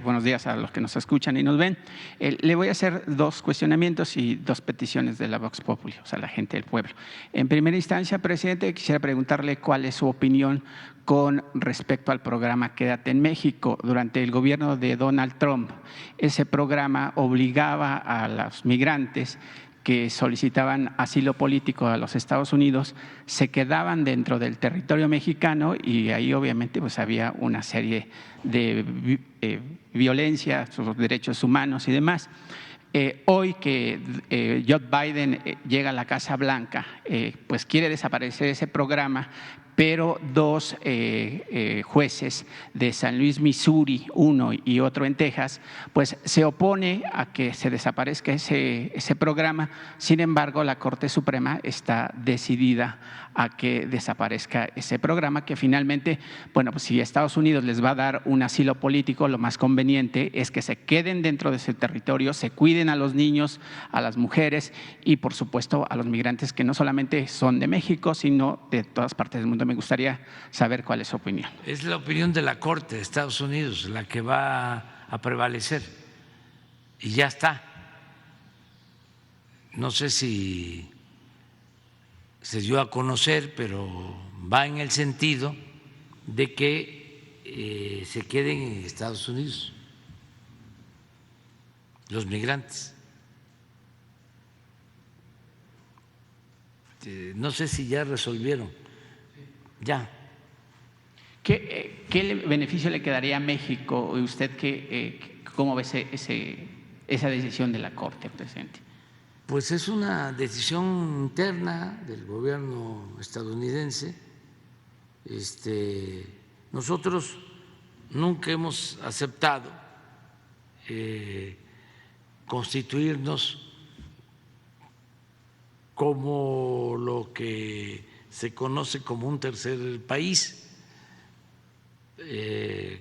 Buenos días a los que nos escuchan y nos ven. Le voy a hacer dos cuestionamientos y dos peticiones de la Vox Populi, o sea, la gente del pueblo. En primera instancia, presidente, quisiera preguntarle cuál es su opinión con respecto al programa Quédate en México. Durante el gobierno de Donald Trump, ese programa obligaba a los migrantes que solicitaban asilo político a los Estados Unidos, se quedaban dentro del territorio mexicano y ahí obviamente pues había una serie de violencia, sus derechos humanos y demás. Hoy que Joe Biden llega a la Casa Blanca, pues quiere desaparecer ese programa, pero dos jueces de San Luis, Missouri, uno y otro en Texas, pues se opone a que se desaparezca ese programa. Sin embargo, la Corte Suprema está decidida a que desaparezca ese programa, que finalmente, bueno, pues si Estados Unidos les va a dar un asilo político, lo más conveniente es que se queden dentro de ese territorio, se cuiden a los niños, a las mujeres y, por supuesto, a los migrantes que no solamente son de México, sino de todas partes del mundo. Me gustaría saber cuál es su opinión. Es la opinión de la Corte de Estados Unidos la que va a prevalecer y ya está. No sé si se dio a conocer, pero va en el sentido de que se queden en Estados Unidos los migrantes. No sé si ya resolvieron. Ya. ¿Qué beneficio le quedaría a México? ¿Usted cómo ve esa decisión de la Corte, presidente? Pues es una decisión interna del gobierno estadounidense. Nosotros nunca hemos aceptado constituirnos como lo que se conoce como un tercer país,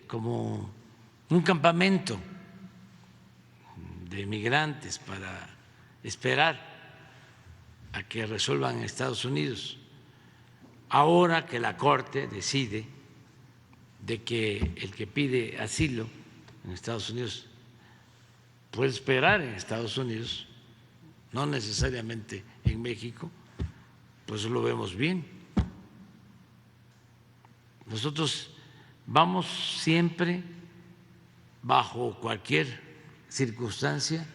como un campamento de migrantes para esperar a que resuelvan en Estados Unidos. Ahora que la Corte decide de que el que pide asilo en Estados Unidos puede esperar en Estados Unidos, no necesariamente en México, pues lo vemos bien. Nosotros vamos siempre, bajo cualquier circunstancia,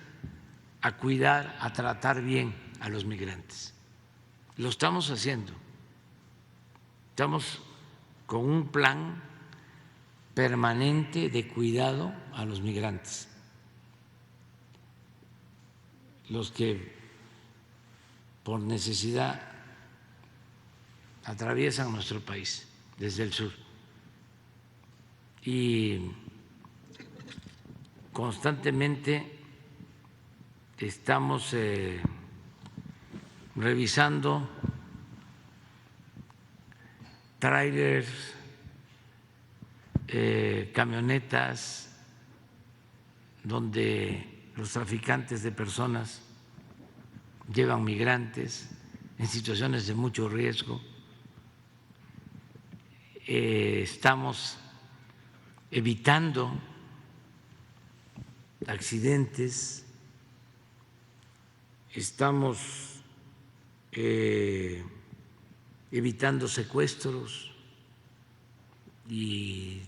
a cuidar, a tratar bien a los migrantes. Lo estamos haciendo. Estamos con un plan permanente de cuidado a los migrantes, los que por necesidad atraviesan nuestro país desde el sur. Y constantemente estamos revisando tráilers, camionetas donde los traficantes de personas llevan migrantes en situaciones de mucho riesgo. Estamos evitando accidentes, estamos evitando secuestros y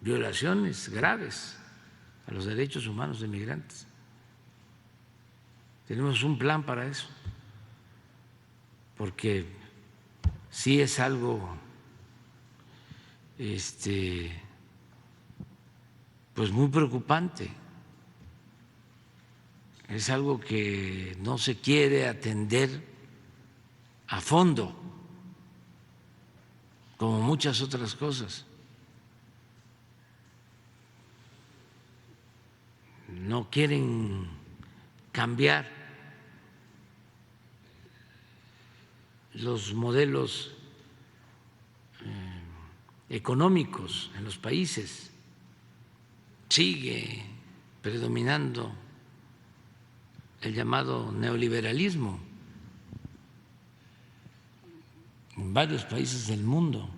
violaciones graves a los derechos humanos de migrantes. Tenemos un plan para eso, porque sí es algo pues muy preocupante, es algo que no se quiere atender a fondo, como muchas otras cosas. No quieren cambiar los modelos económicos en los países. Sigue predominando el llamado neoliberalismo en varios países del mundo.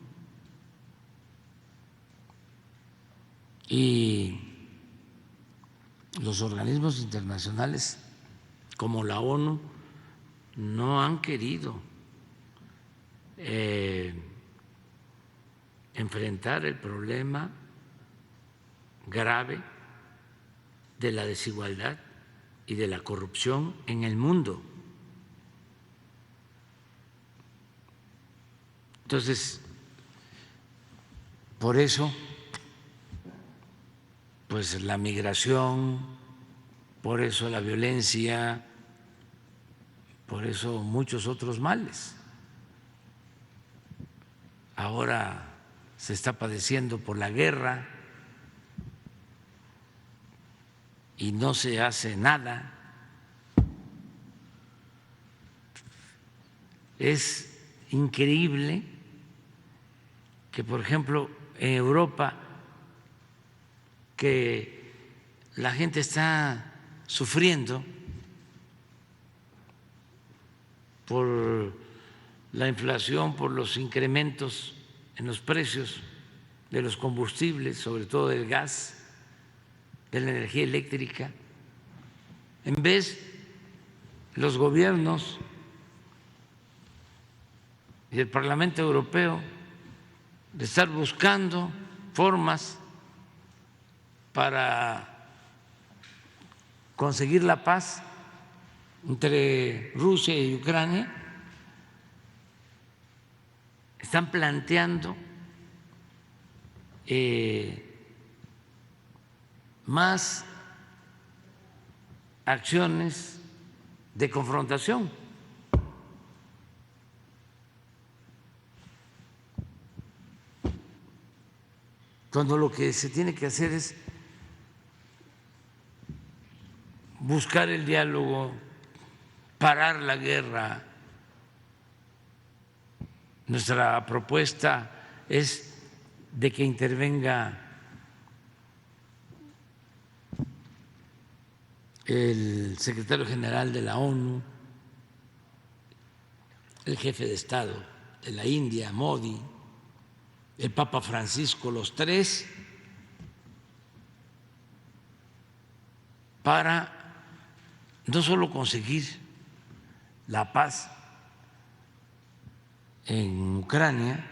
Y los organismos internacionales como la ONU no han querido enfrentar el problema grave de la desigualdad y de la corrupción en el mundo. Entonces, por eso, pues la migración, por eso la violencia, por eso muchos otros males. Ahora se está padeciendo por la guerra y no se hace nada. Es increíble que, por ejemplo, en Europa, que la gente está sufriendo por la inflación, por los incrementos en los precios de los combustibles, sobre todo del gas, de la energía eléctrica. En vez los gobiernos y el Parlamento Europeo de estar buscando formas para conseguir la paz entre Rusia y Ucrania, están planteando más acciones de confrontación. Cuando lo que se tiene que hacer es buscar el diálogo, parar la guerra. Nuestra propuesta es de que intervenga el secretario general de la ONU, el jefe de Estado de la India, Modi, el Papa Francisco, los tres, para no solo conseguir la paz en Ucrania,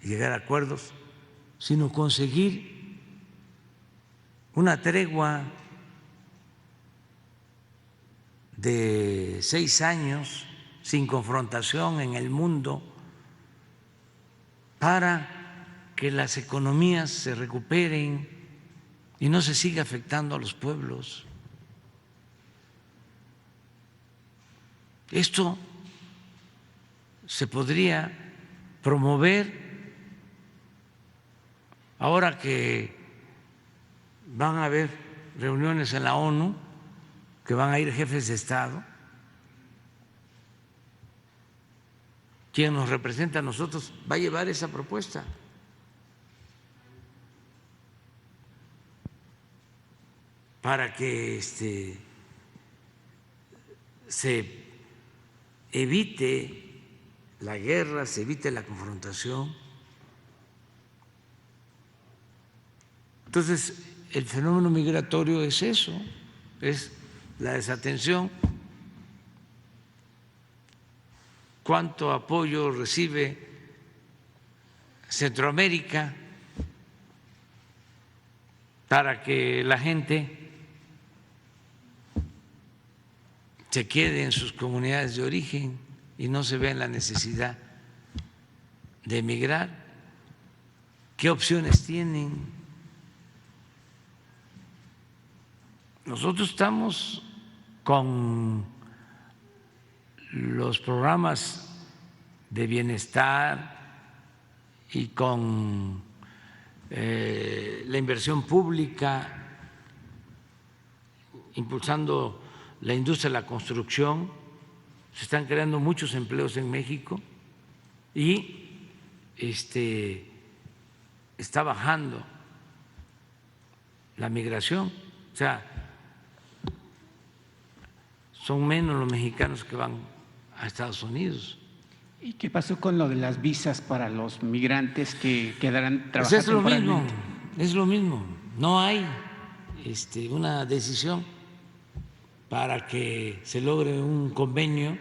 llegar a acuerdos, sino conseguir una tregua de 6 años sin confrontación en el mundo para que las economías se recuperen y no se siga afectando a los pueblos. Esto se podría promover ahora que van a haber reuniones en la ONU, que van a ir jefes de Estado. Quien nos representa a nosotros va a llevar esa propuesta. Para que se evite la guerra, se evite la confrontación. Entonces, el fenómeno migratorio es eso, es la desatención. ¿Cuánto apoyo recibe Centroamérica para que la gente se quede en sus comunidades de origen y no se vea en la necesidad de emigrar? ¿Qué opciones tienen? Nosotros estamos con los programas de bienestar y con la inversión pública, impulsando la industria de la construcción. Se están creando muchos empleos en México y está bajando la migración. O sea, son menos los mexicanos que van a Estados Unidos. ¿Y qué pasó con lo de las visas para los migrantes que quedarán Pues trabajando es lo mismo, temporalmente? es lo mismo, no hay una decisión para que se logre un convenio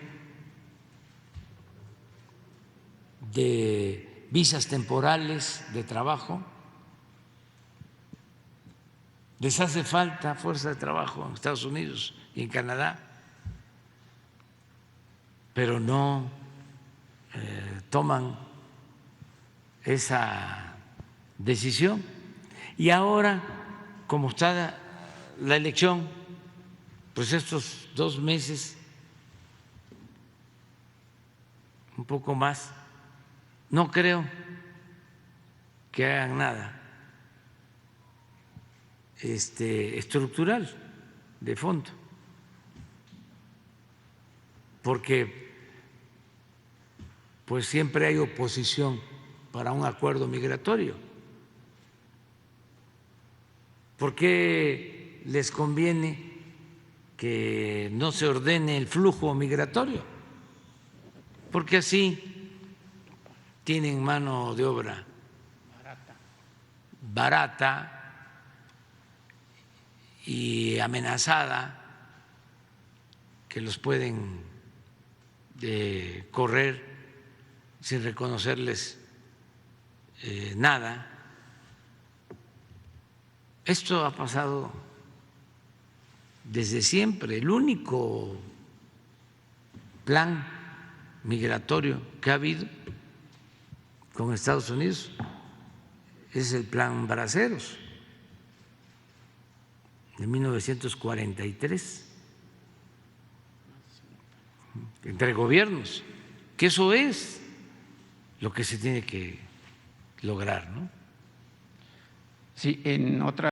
de visas temporales de trabajo. Les hace falta fuerza de trabajo en Estados Unidos y en Canadá, pero no toman esa decisión. Y ahora, como está la elección, pues estos 2 meses, un poco más, no creo que hagan nada estructural de fondo, porque pues siempre hay oposición para un acuerdo migratorio. ¿Por qué les conviene que no se ordene el flujo migratorio? Porque así tienen mano de obra barata y amenazada, que los pueden correr sin reconocerles nada. Esto ha pasado desde siempre. El único plan migratorio que ha habido con Estados Unidos es el plan Braceros de 1943, entre gobiernos, que eso es lo que se tiene que lograr, ¿no? Sí, en otra